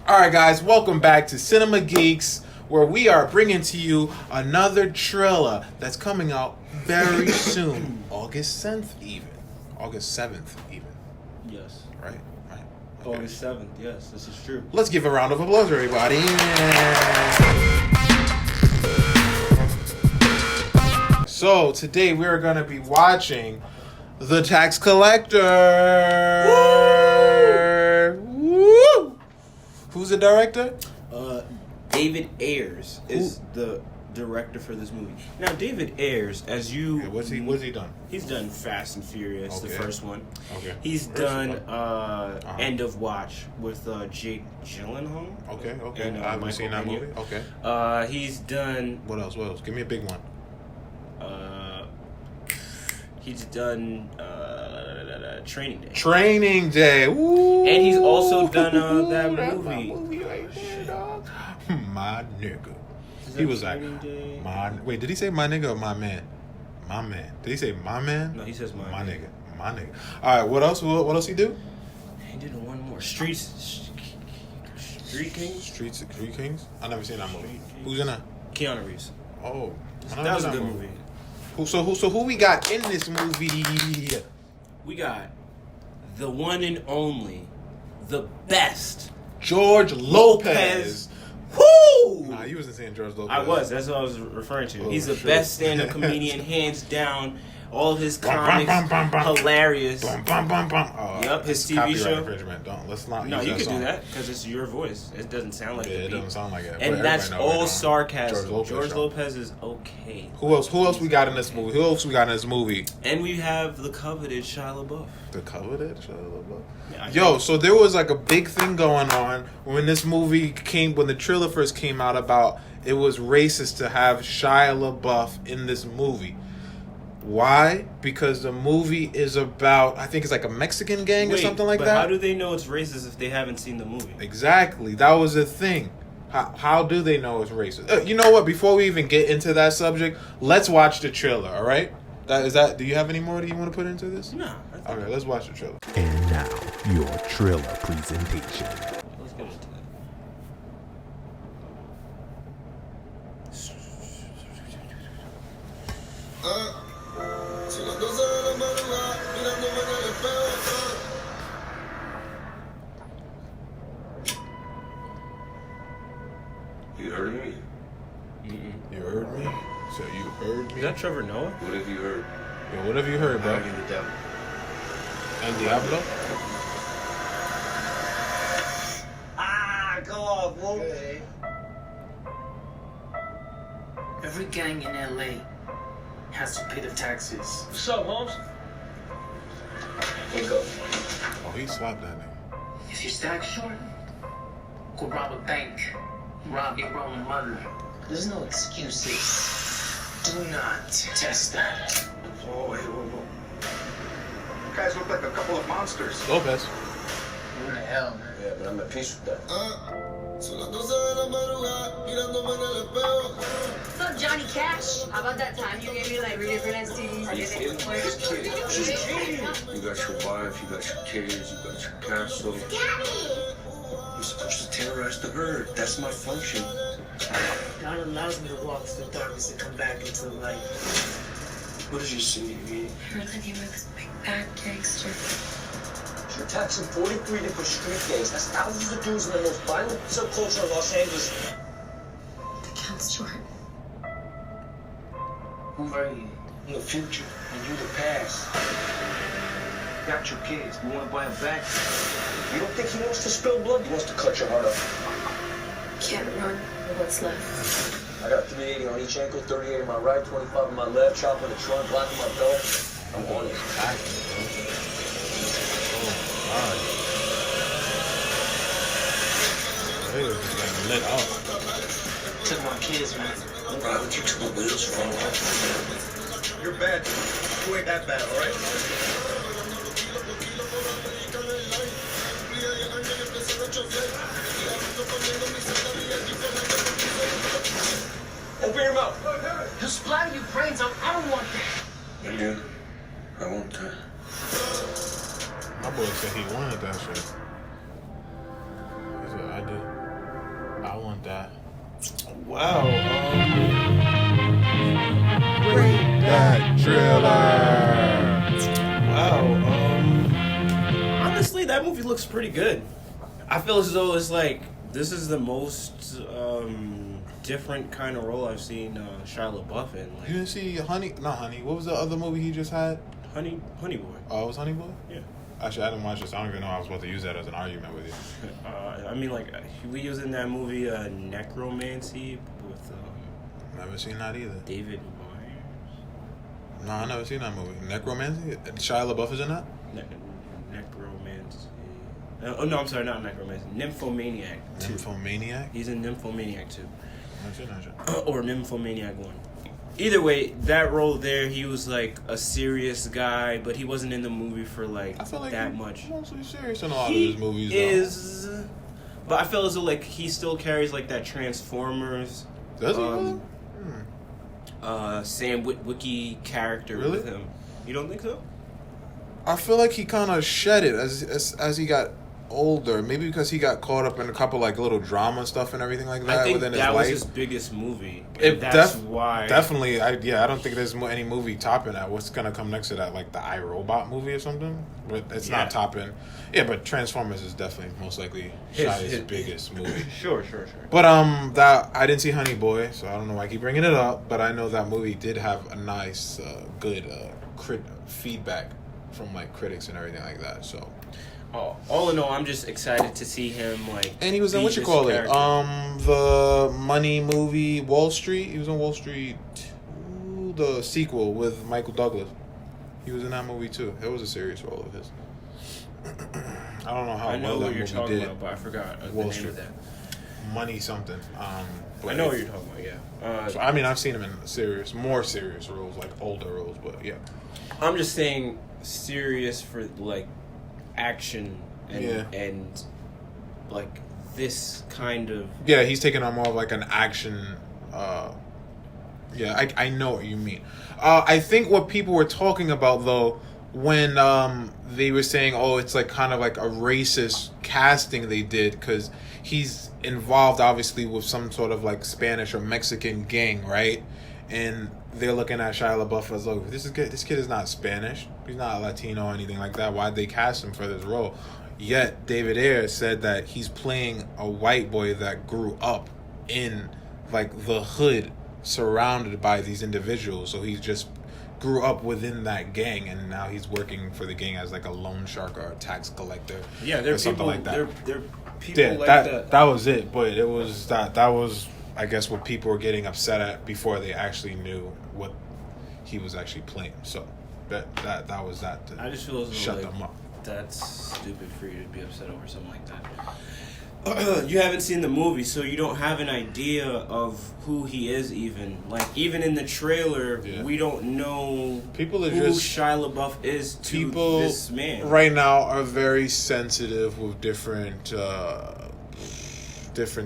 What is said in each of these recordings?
Alright guys, welcome back to Cinema Geeks, where we are bringing to you another trailer that's coming out very soon. August 7th even. August 7th even. Yes. Right? Okay. August 7th, yes, this is true. Let's give a round of applause for everybody. So today we are going to be watching The Tax Collector. Woo! Who's the director? David Ayers is the director for this movie. Now, David Ayers, as you... Yeah, what's he done? He's done Fast and Furious, the first one. Okay. He's done End of Watch with Jake Gyllenhaal. Okay. And, I haven't seen that movie. Okay. He's done... What else? Give me a big one. He's done Training Day. Training Day. Ooh. And he's also done that movie. Right there, dog. My nigga. Is He that was like, Training Day? wait, did he say my nigga or my man? My man. Did he say my man? No, he says my My man. nigga. My nigga. All right, what else? What else he do? He did one more. Street Kings? Street Kings? I never seen that movie. Who's in that? Keanu Reeves. Oh. That was a good movie. So who we got in this movie? We got the one and only, the best, George Lopez. Woo! Nah, you wasn't saying George Lopez. I was. That's what I was referring to. Oh, He's the shit. best stand-up comedian, hands down. All of his comics, hilarious. Bum, bum, bum, bum. Oh, Yup, his it's TV copyright show. Infringement. Let's not No, use you that could song. do that because it's your voice. It doesn't sound like Yeah, the it beat. doesn't sound like it. But And that's everybody know we're all doing sarcasm. George Lopez show. is okay. Who else we got in this movie? And we have the coveted Shia LaBeouf. The coveted Shia LaBeouf. Yeah, Yo, so there was like a big thing going on when this movie came, when the trailer first came out about it was racist to have Shia LaBeouf in this movie. Why? Because the movie is about, I think it's like a Mexican gang or something like but that. How do they know it's racist if they haven't seen the movie? Exactly. That was the thing. How do they know it's racist? You know what? Before we even get into that subject, let's watch the trailer, all right? Do you have any more that you want to put into this? No. Okay, let's watch the trailer. And now, your trailer presentation. Let's get into that. You heard me? You heard me? So you heard me? Is that Trevor Noah? What have you heard? Yo, what have you heard, bro? I the devil. And Diablo? Go off, whoa. Okay. Every gang in LA has to pay the taxes. What's up, Holmes? Wake up. Oh, he swapped that nigga. If you're stack short, go rob a bank. Rob your own mother. There's no excuses. Do not test that. Oh, wait. You guys look like a couple of monsters. Lopez. What the hell, man? Yeah, but I'm at peace with that. What's up, Johnny Cash? How about that time you gave me like 3 different STDs? Are you kidding? Just kidding. Just kidding. You got your wife, you got your kids, you got your castle. Daddy! You're supposed to terrorize the herd. That's my function. God allows me to walk through the darkness and come back into the light. What does your city mean? I heard that you were this big bad gangster. You're taxing 43 different street gangs. That's thousands of dudes in the most violent subculture of Los Angeles. The cat's short. Who are you? In the future, and you the past. Got your kids. You want to buy them back? You don't think he wants to spill blood? He wants to cut your heart up. Can't run with what's left. I got 380 on each ankle, 38 on my right, 25 on my left, chop in the trunk, black on my belt. I'm on it. They was just getting lit up. Took my kids, man. I'm driving you to the wheels from You're bad. You ain't that bad, all right? Open your mouth. You splatter your brains out. I don't want that. Yeah, I want that. My boy said he wanted that shit. He said, I do. that. Wow. Rate that trailer. Wow. Honestly, that movie looks pretty good. I feel as though it's like this is the most different kind of role I've seen Shia LaBeouf in. Like, You didn't see Not Honey. What was the other movie he just had? Honey Boy. Oh, it was Honey Boy? Yeah. Actually, I didn't watch this. I don't even know I was about to use that as an argument with you. I mean, like we was in that movie Necromancy with Never seen that either. David Myers. No, I never seen that movie. Necromancy? Shia LaBeouf is in that? Necromancy. Oh no, I'm sorry, not Necromancy. Nymphomaniac 2. Nymphomaniac? He's in Nymphomaniac 2. Not sure. Or Nymphomaniac 1. Either way, that role there, he was like a serious guy, but he wasn't in the movie for like I feel like that he's much. mostly serious in a lot of He his movies, is, but I feel as though like he still carries like that Transformers. though. Does he really? Sam Witwicky character Really? with him. You don't think so? I feel like he kind of shed it as he got older. Maybe because he got caught up in a couple like little drama stuff and everything like that I think within his that was life. his biggest movie. It That's why. Definitely, I don't think there's any movie topping that. What's gonna come next to that, like the iRobot movie or something? But it's Yeah. not topping. Yeah, but Transformers is definitely most likely Shia's biggest movie. Sure. But that I didn't see Honey Boy, so I don't know why I keep bringing it up. But I know that movie did have a nice, good feedback from like critics and everything like that. So. All in all, I'm just excited to see him like. And he was in be what you this call character. it? The money movie Wall Street. He was in Wall Street 2, the sequel with Michael Douglas. He was in that movie too. It was a serious role of his. I don't know how I know well that what you're movie talking did. about, but I forgot the Wall name Street. of that. Money something. But I know what you're talking about. Yeah. So, I mean, I've seen him in more serious roles, like older roles, but yeah. I'm just saying serious for like action and like this kind of. Yeah, he's taking on more of like an action. Yeah, I know what you mean. I think what people were talking about though, when they were saying, oh, it's like kind of like a racist casting they did because he's involved obviously with some sort of like Spanish or Mexican gang, right? And they're looking at Shia LaBeouf as, look, this kid is not Spanish. He's not Latino or anything like that. Why'd they cast him for this role? Yet David Ayer said that he's playing a white boy that grew up in like the hood, surrounded by these individuals. So he just grew up within that gang, and now he's working for the gang as like a loan shark or a tax collector. Yeah, they're or something people like that. They're people Yeah, like that was it. But it was that was, I guess, what people were getting upset at before they actually knew what he was actually playing. So that was that. I just feel as though shut like, them up. that's stupid for you to be upset over something like that. You haven't seen the movie, so you don't have an idea of who he is even. Like, even in the trailer, we don't know People are who just Shia LaBeouf is to people this man. right now are very sensitive with different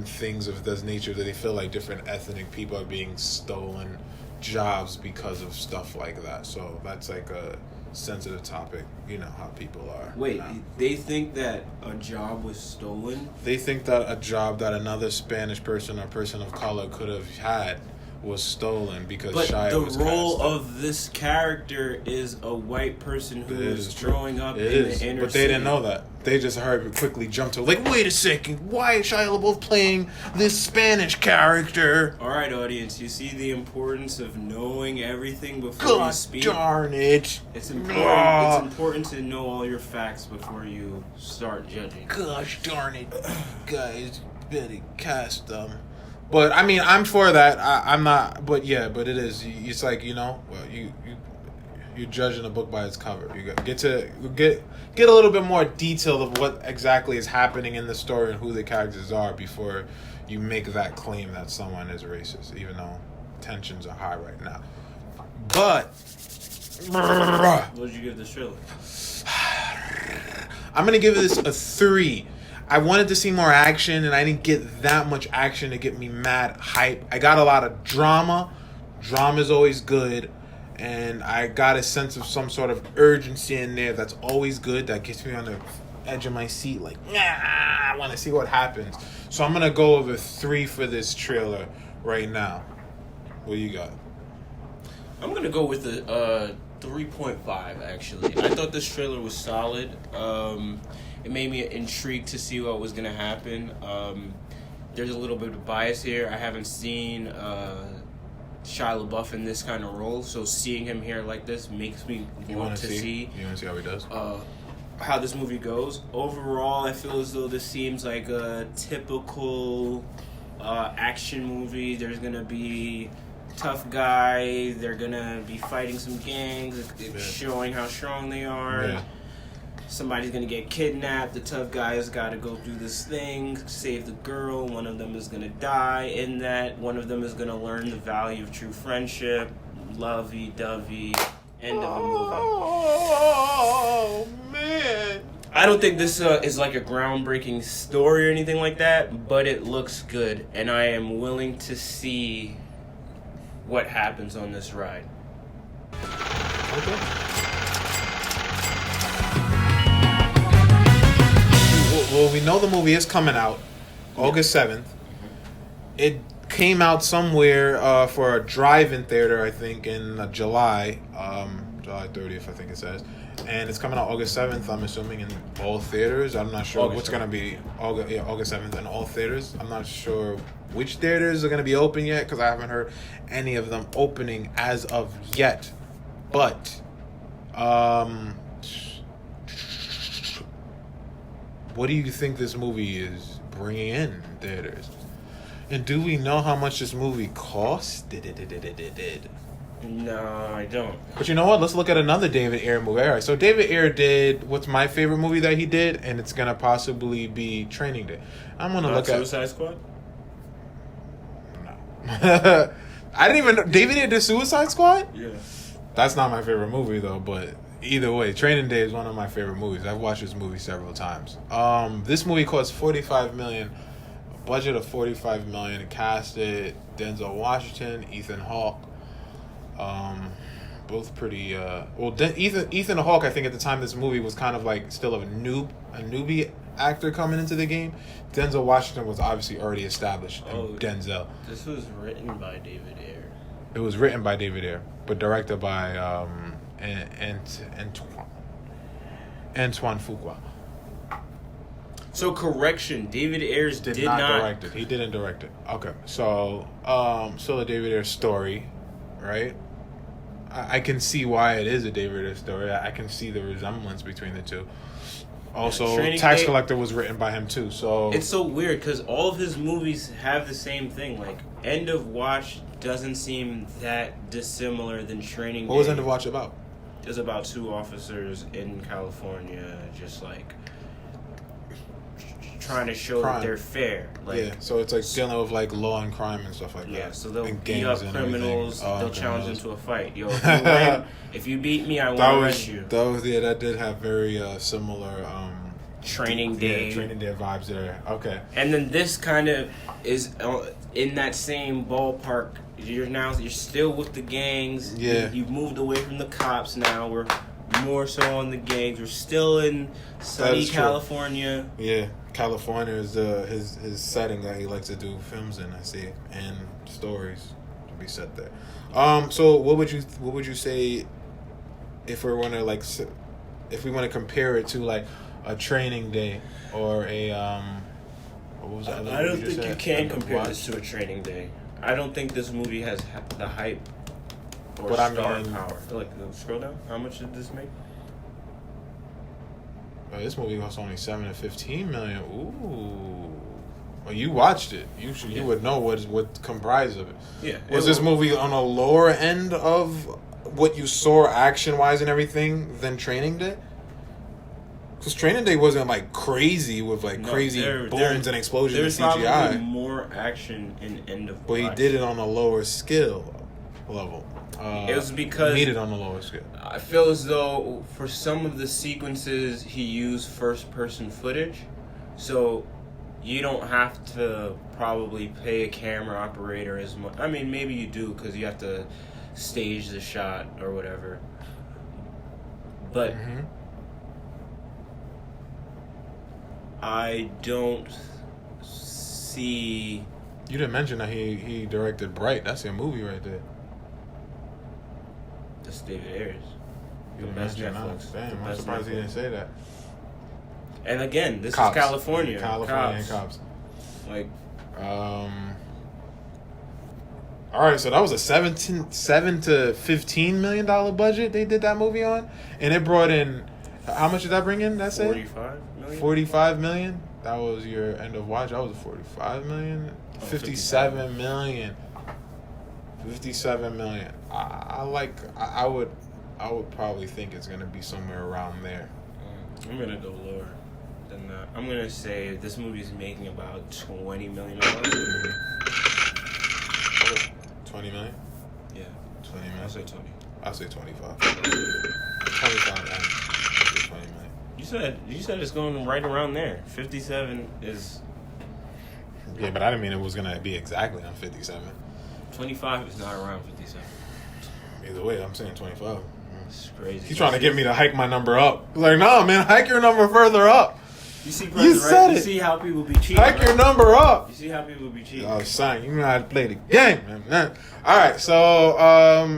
things of this nature, that they feel like different ethnic people are being stolen jobs because of stuff like that. So that's like a sensitive topic. You know how people are. Wait, now. they think that a job was stolen? They think that a job that another Spanish person or person of color could have had was stolen because But Shia the was role cast. of this character is a white person who It is is true. growing up It in is, the inner but they city. didn't know that. They just heard quickly jump to like, wait a second, why is Shia LaBeouf playing this Spanish character? All right, audience, you see the importance of knowing everything before you God speak. darn it! It's important. Ah. It's important to know all your facts before you start judging. Gosh darn it, guys, better cast them. But I mean, I'm for that. I'm not. But yeah, but it is. It's like, you know, well, you're judging a book by its cover. You get a little bit more detail of what exactly is happening in the story and who the characters are before you make that claim that someone is racist, even though tensions are high right now. But What did you give this trailer? I'm gonna give this a 3. I wanted to see more action, and I didn't get that much action to get me mad hype. I got a lot of drama. Drama's always good. And I got a sense of some sort of urgency in there that's always good. That gets me on the edge of my seat. Like, I want to see what happens. So I'm gonna go over 3 for this trailer right now. What you got? I'm gonna go with a 3.5. Actually, I thought this trailer was solid. It made me intrigued to see what was gonna happen. There's a little bit of bias here. I haven't seen Shia LaBeouf in this kind of role, so seeing him here like this makes me want to see. You want to see how he does? How this movie goes. Overall, I feel as though this seems like a typical action movie. There's gonna be tough guy. They're gonna be fighting some gangs, showing how strong they are. Yeah. Somebody's gonna get kidnapped. The tough guy's got to go do this thing, save the girl. One of them is gonna die in that. One of them is gonna learn the value of true friendship. Lovey-dovey. End of the movie. Oh man! I don't think this is like a groundbreaking story or anything like that, but it looks good, and I am willing to see what happens on this ride. Okay. Well, we know the movie is coming out August 7th. It came out somewhere for a drive-in theater, I think, in July. July 30th, I think it says. And it's coming out August 7th, I'm assuming, in all theaters. I'm not sure what's going to be August 7th in all theaters. I'm not sure which theaters are going to be open yet because I haven't heard any of them opening as of yet. But, what do you think this movie is bringing in theaters? And do we know how much this movie cost? No, I don't. But you know what? Let's look at another David Ayer movie. All right, so David Ayer did what's my favorite movie that he did, and it's gonna possibly be Training Day. I'm gonna look at Suicide Squad. No, I didn't even know David Ayer did Suicide Squad. Yeah, that's not my favorite movie though. But either way, Training Day is one of my favorite movies. I've watched this movie several times. This movie cost $45 million, a budget of $45 million. It casted Denzel Washington, Ethan Hawke. Both pretty Ethan Hawke, I think at the time this movie was kind of like still a newbie actor coming into the game. Denzel Washington was obviously already established. Denzel. This was written by David Ayer. It was written by David Ayer, but directed by Antoine Fuqua. So correction, David Ayer did not direct it. He didn't direct it. Okay, so still a David Ayer story, right? I can see why it is a David Ayer story. I can see the resemblance between the two. Also, Tax Collector was written by him too. So it's so weird because all of his movies have the same thing. Like End of Watch doesn't seem that dissimilar than Training Day. What was End of Watch about? It was about 2 officers in California, just like trying to show that they're fair. Like, yeah, so it's like dealing with like law and crime and stuff like that. Yeah, so they'll beat up criminals. They'll challenge them to a fight. Yo, if you beat me, I won't arrest you. That did have very similar Training Day vibes there. Okay, and then this kind of is in that same ballpark. You're still with the gangs. Yeah, you've moved away from the cops now. We're more so on the gangs. We're still in sunny California. True. Yeah. California is his setting that he likes to do films in. I see, and stories to be set there. So what would you say if we want to compare it to like a Training Day or a what was that? I don't think you can compare this to a Training Day. I don't think this movie has the hype or star power. Like, scroll down. How much did this make? This movie cost only $7 to $15 million. Ooh, well, you watched it. You would know what comprised of it. Yeah. Was this movie on a lower end of what you saw action wise and everything than Training Day? Because Training Day wasn't like crazy with crazy bones and explosions and CGI. There's probably more action in End of Watch. But he did it on a lower skill level. It was because needed on the lower scale. I feel as though for some of the sequences he used first-person footage, so you don't have to probably pay a camera operator as much. I mean, maybe you do because you have to stage the shot or whatever. But I don't see. You didn't mention that he directed Bright. That's your movie right there. That's David Ayers. You The didn't best mention Netflix. that. Damn, The I'm best surprised he Netflix. didn't say that. And again, this Cops. is California. California cops. Like, All right, so that was a $7 to $15 million budget they did that movie on, and it brought in how much did that bring in? That's it. 45 million. 45 million. That was your end of watch. That was 45 million. 57 million. 57 million. I would probably think it's gonna be somewhere around there. I'm gonna go lower than that. I'm gonna say this movie is making about $20 million. 20 million. Yeah, 20 million. I'll say 20. I'll say 25. 25 and 20 million. You said it's going right around there. 57 is. Yeah, but I didn't mean it was gonna be exactly on 57. 25 is not around 57. Either way, I'm saying 25. It's crazy. He's trying to get me to hike my number up. He's like, no, man, hike your number further up. You see, You said You it. see how people be cheating. Hike your number up. You see how people be cheating. Oh, son, you know how to play the game, man. All right, so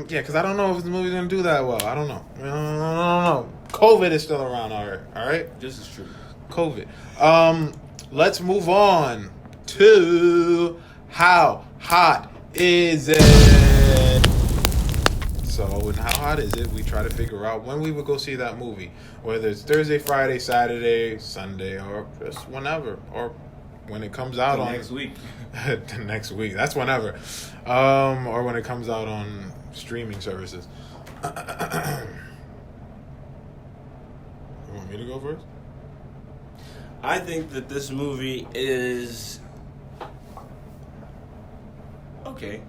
yeah, because I don't know if the movie's gonna do that well. I don't know. I don't know. COVID is still around. All right. This is true. COVID. Let's move on to how hot is it? So, with how hot is it, we try to figure out when we would go see that movie, whether it's Thursday, Friday, Saturday, Sunday, or just whenever, or when it comes out on next week. the next week. That's whenever, or when it comes out on streaming services. You want me to go first? I think that this movie is okay.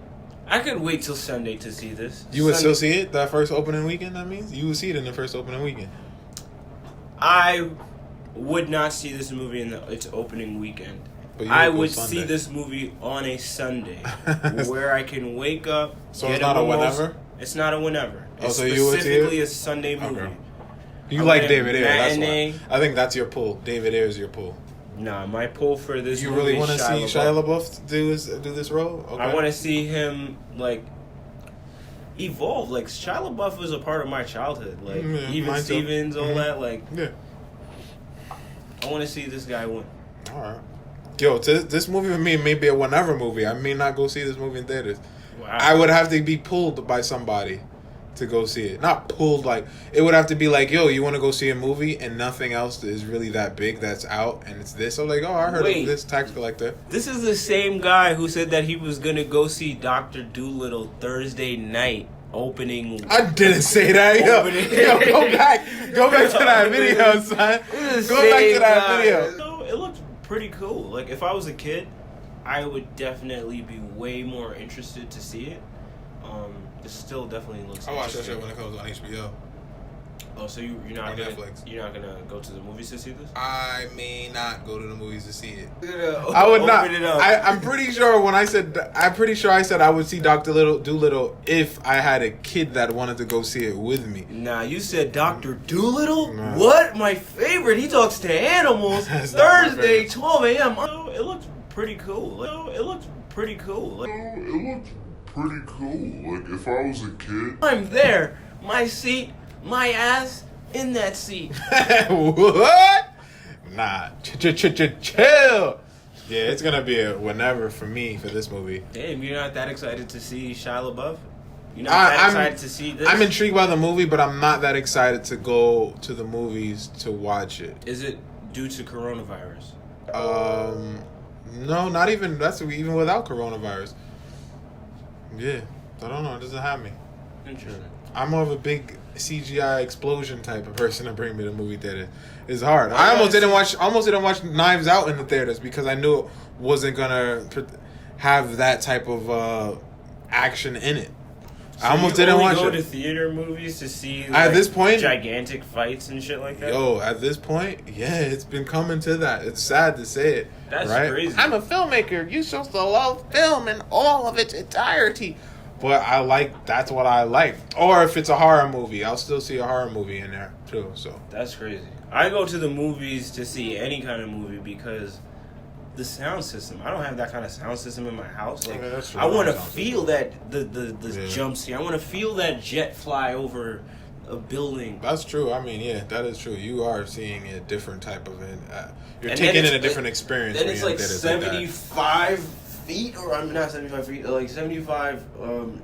I could wait till Sunday to see this. You would Sunday- still see it that first opening weekend? That means you would see it in the first opening weekend. I would not see this movie in its opening weekend. But you I would go would Sunday. see this movie on a Sunday where I can wake up. So get it's not a almost- whenever? It's not a whenever. Oh, It's so you would see specifically it? a Sunday movie. Okay. You I'm like gonna David Ayer, that's matinee. why. I think that's your pull. David Ayer is your pull. Nah, my pull for this You movie really is want to see Shia LaBeouf do this role? Okay. I want to see him, like, evolve. Like, Shia LaBeouf was a part of my childhood. Like, Yeah, even mine too. Stevens, all that. Like, Yeah. I want to see this guy win. All right. Yo, this movie for me may be a whenever movie. I may not go see this movie in theaters. Wow. I would have to be pulled by somebody to go see it. Not pulled, like, it would have to be like, yo, you want to go see a movie and nothing else is really that big that's out and it's this. I'm like, oh, I heard Wait. of this Tax Collector. This is the same guy who said that he was going to go see Dr. Dolittle Thursday night opening. I didn't say that. Yo, Opening. yo, go back to that video, son. Go back to that video. So, it looked pretty cool. Like, if I was a kid, I would definitely be way more interested to see it. It still definitely looks. I watch that interesting. shit when it comes on HBO. Oh, so you're not On gonna Netflix. you're not gonna go to the movies to see this? I may not go to the movies to see it. I I would not. It up. I'm pretty sure I said I would see Dr. Dolittle if I had a kid that wanted to go see it with me. Nah, you said Dr. Dolittle? Nah. What? My favorite. He talks to animals. That's not my Thursday, favorite. 12 a.m. Oh, it looked pretty cool. Like, pretty cool. Like, Pretty cool. Like, if I was a kid. I'm there. My seat, my ass in that seat. What? Nah. Chill. Yeah, it's gonna be a whenever for me for this movie. Damn, you're not that excited to see Shia LaBeouf? You're not that excited to see this? I'm intrigued by the movie, but I'm not that excited to go to the movies to watch it. Is it due to coronavirus? No, not even. That's even without coronavirus. Yeah, I don't know. It doesn't have me. Interesting. I'm more of a big CGI explosion type of person to bring me to movie theater. It's hard. I almost didn't watch Knives Out in the theaters because I knew it wasn't gonna have that type of action in it. So I almost you didn't only watch go it. to theater movies to see At this point, gigantic fights and shit like that? Yo, at this point, yeah, it's been coming to that. It's sad to say it. That's right? crazy. I'm a filmmaker. You're supposed to love film in all of its entirety. But that's what I like. Or if it's a horror movie, I'll still see a horror movie in there too. So That's crazy. I go to the movies to see any kind of movie because the sound system. I don't have that kind of sound system in my house. Like, Yeah, that's true. I want to Sound feel that the jump scene. I want to feel that jet fly over a building. That's true. I mean, yeah, that is true. You are seeing a different type of you're And taking then in a different experience. Then when it's you're in like theaters like that. 75 feet, or I'm not 75 feet, like 75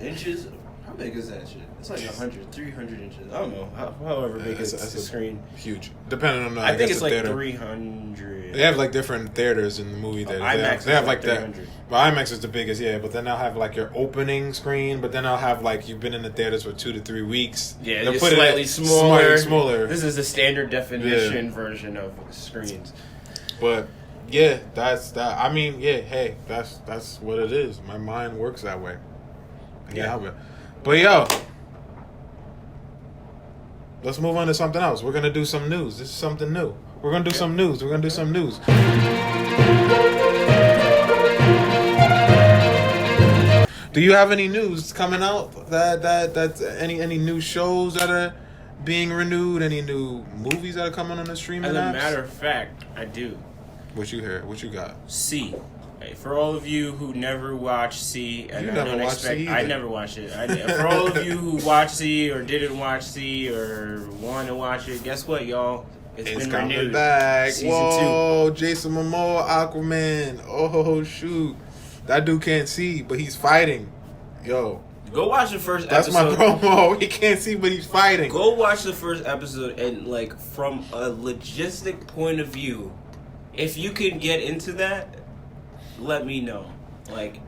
inches. How big is that shit? It's like 100, 300 inches. I don't know. However big it's the screen. Huge. Depending on the I think it's the like theater. 300. They have like different theaters in the movie theaters. IMAX They have is like that. 300. But IMAX is the biggest, yeah. But then they'll have like your opening screen. But then they'll have like you've been in the theaters for 2 to 3 weeks. Yeah, they'll it's put slightly it smaller. smaller. This is the standard definition version of screens. But yeah, that's that. I mean, yeah. Hey, that's what it is. My mind works that way. Yeah. But yo. Let's move on to something else. We're gonna do some news. This is something new. We're gonna do some news. We're gonna do some news. Do you have any news coming out that's any new shows that are being renewed? Any new movies that are coming on the streaming As a apps? matter of fact, I do. What you hear? What you got? C. Hey, for all of you who never watched C, and You I never don't watched expect, C I either. never watched it. For all of you who watched C or didn't watch C or want to watch it, guess what, y'all? It's been coming renewed. back. Season Whoa, Jason Momoa, Aquaman. Oh shoot, that dude can't see, but he's fighting. Yo, 2. Go watch the first that's episode. my promo. He can't see, but he's fighting. Go watch the first episode, and like from a logistic point of view, if you can get into that, let me know. Like,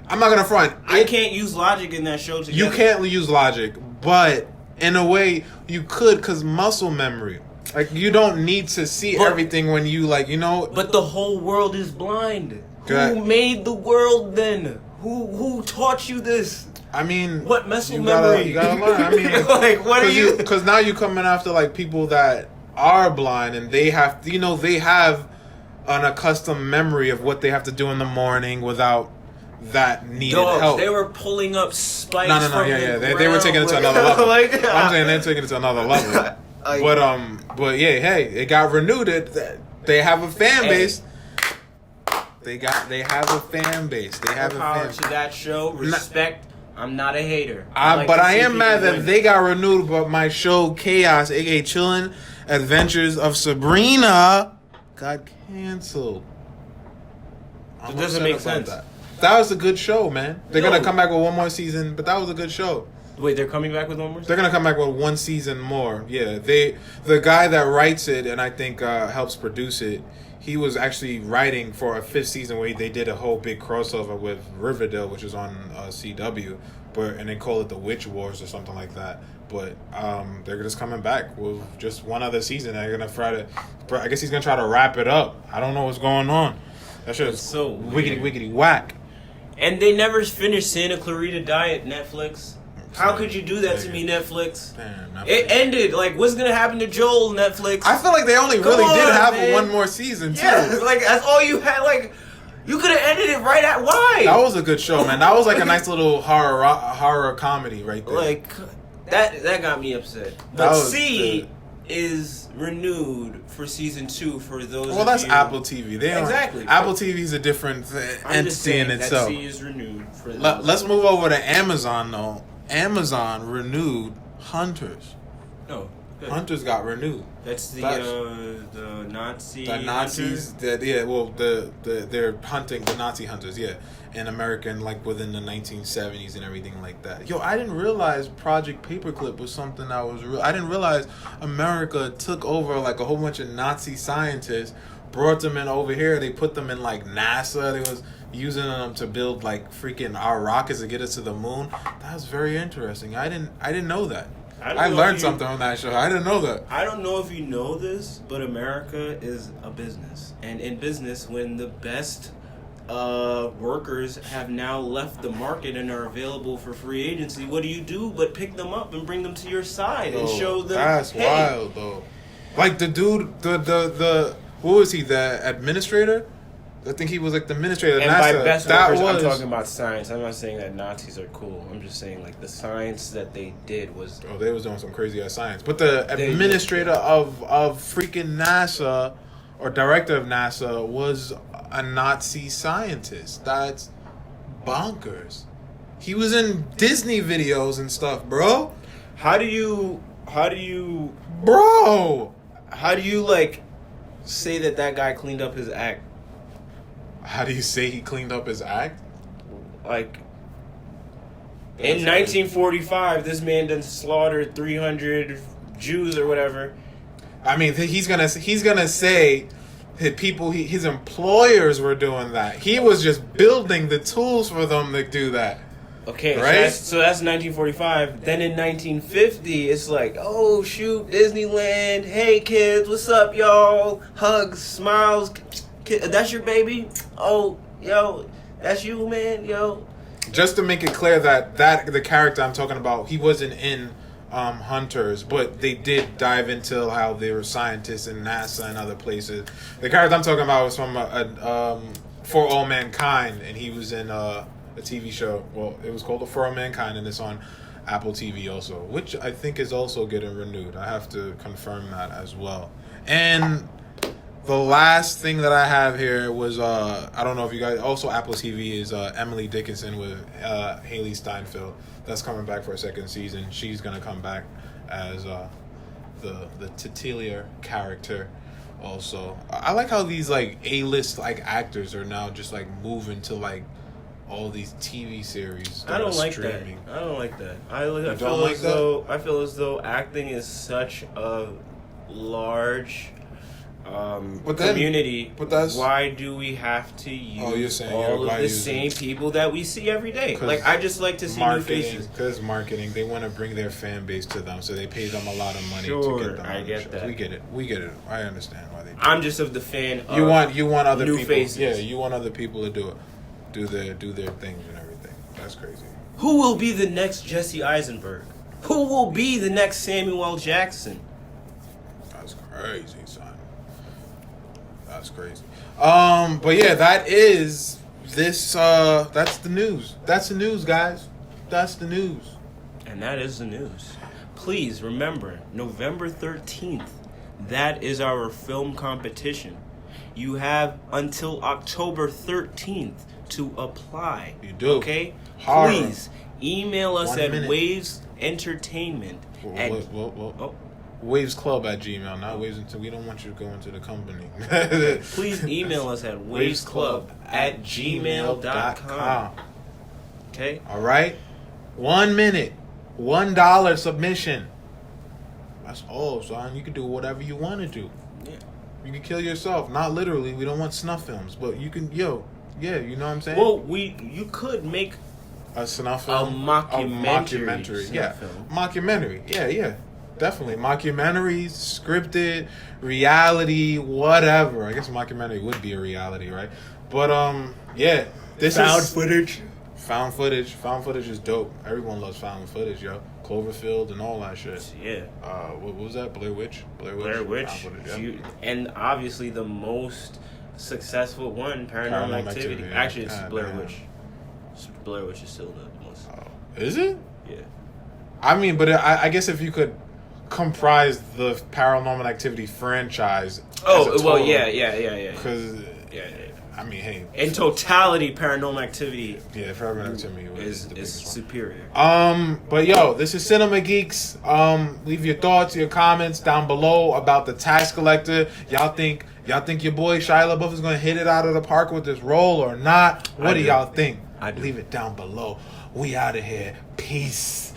I'm not gonna front. I can't use logic in that show together. You can't use logic, but in a way you could, cause muscle memory. Like you don't need to see everything when you like, you know. But the whole world is blind. Good. Who made the world then? Who taught you this? I mean, What muscle you memory? You gotta learn. I mean, like, what are you? Because now you're coming after like people that are blind and they have, you know, they have an accustomed memory of what they have to do in the morning without that needed help. They were pulling up spikes. No, from yeah. the They were taking it to ground, another level. like, I'm saying they're taking it to another level. But yeah, hey, it got renewed. They have a fan base. They have a fan base. They have a power fan. to that show. Respect. I'm not a hater. But I am mad that win. they got renewed, but my show Chaos, aka Chillin' Adventures of Sabrina, got canceled. It doesn't make sense. That was a good show, man. They're No. gonna come back with one more season, but that was a good show. Wait, they're coming back with one more? They're gonna come back with one season more. Yeah, the guy that writes it and I think helps produce it, he was actually writing for a 5th season where they did a whole big crossover with Riverdale, which is on CW, and they call it the Witch Wars or something like that. But they're just coming back with just one other season. They're gonna I guess he's gonna try to wrap it up. I don't know what's going on. That shit is so wiggity whack. And they never finished Santa Clarita Diet, Netflix. How could you do that to me, Netflix? Damn, Netflix. It ended. Like, what's gonna happen to Joel, Netflix? I feel like they only Come really on, did have man. one more season too. Yeah, like that's all you had. Like, you could have ended it right at why? That was a good show, man. That was like a nice little horror comedy right there. Like that got me upset. That But was C good. is renewed for season 2 for those. Well, of that's you. Apple TV. They don't- Exactly. Apple TV is a different I'm just entity saying in itself. that C is renewed for. Let's move over to Amazon though. Amazon renewed Hunters. No, good. Hunters got renewed. That's the Nazi. The Nazis, they're hunting the Nazi hunters, yeah, in America, and like within the 1970s and everything like that. Yo, I didn't realize Project Paperclip was something that was real. I didn't realize America took over like a whole bunch of Nazi scientists, brought them in over here. They put them in like NASA. They was using them to build like freaking our rockets to get us to the moon. That was very interesting. I didn't know that. I learned something on that show. I didn't know that. I don't know if you know this, but America is a business. And in business, when the best workers have now left the market and are available for free agency, what do you do but pick them up and bring them to your side and show them, That's hey. wild, though. Like the dude, the what was he? The administrator? I think he was like the administrator. And by NASA. best That workers, I'm was- talking about science. I'm not saying that Nazis are cool. I'm just saying like the science that they did was. Oh, they was doing some crazy ass science. But the They- administrator of freaking NASA or director of NASA was a Nazi scientist. That's bonkers. He was in Disney videos and stuff, bro. How do you Bro! like say that guy cleaned up his act? How do you say he cleaned up his act? Like, in 1945, this man done slaughtered 300 Jews or whatever. I mean, he's gonna say his employers were doing that. He was just building the tools for them to do that. Okay, right? So that's 1945. Then in 1950, it's like, oh shoot, Disneyland. Hey kids, what's up, y'all? Hugs, smiles. That's your baby. Oh, yo, that's you, man. Yo. Just to make it clear that the character I'm talking about, he wasn't in Hunters, but they did dive into how they were scientists in NASA and other places. The character I'm talking about was from For All Mankind, and he was in a TV show. Well, it was called For All Mankind, and it's on Apple TV also, which I think is also getting renewed. I have to confirm that as well. And the last thing that I have here was I don't know if you guys also Apple TV is Emily Dickinson with Haley Steinfeld. That's coming back for a second season. She's gonna come back as the titular character. Also, I like how these like A-list like actors are now just like moving to like all these TV series. I don't like streaming. that. I don't like that. I feel as though acting is such a large community. But that's why do we have to use all of the same people that we see every day? Like, I just like to see new faces. Because marketing, they want to bring their fan base to them, so they pay them a lot of money to get them. I get that. We get it. I understand why they do I'm just of the fan. You want other new people. faces. Yeah, you want other people to do their things and everything. That's crazy. Who will be the next Jesse Eisenberg? Who will be the next Samuel L. Jackson? That's crazy, son. That's crazy. But yeah, that is this. That's the news. That's the news, guys. That's the news. And that is the news. Please remember, November 13th. That is our film competition. You have until October 13th to apply. You do. Okay? Horror. Please email us 1 at minute. Waves Entertainment. Waves Club at Gmail, not Waves until we don't want you to go into the company. Please email us at wavesclub@gmail.com. Okay? All right? 1 minute, $1 submission. That's all, son. You can do whatever you want to do. Yeah. You can kill yourself. Not literally. We don't want snuff films, but you can, yeah, you know what I'm saying? Well, you could make a snuff film, a mockumentary yeah, film. Mockumentary, yeah, definitely mockumentaries, scripted, reality, whatever. I guess a mockumentary would be a reality, right? But yeah, this Found is footage. Found footage is dope. Everyone loves found footage, yo. Cloverfield and all that shit. Yeah. What was that? Blair Witch. Blair Witch. Footage, yeah. And obviously the most successful one, Paranormal Activity. Yeah. Actually, it's Blair Witch. Blair Witch is still the most. Is it? Yeah. I mean, but I guess if you could comprise the Paranormal Activity franchise. Oh, well, yeah. Because, yeah. I mean, hey. In totality, Paranormal Activity. Yeah, Paranormal Activity is superior. But yo, this is Cinema Geeks. Leave your thoughts, your comments down below about the Tax Collector. Y'all think your boy Shia LaBeouf is gonna hit it out of the park with this role or not? What do y'all think? Leave it down below. We out of here. Peace.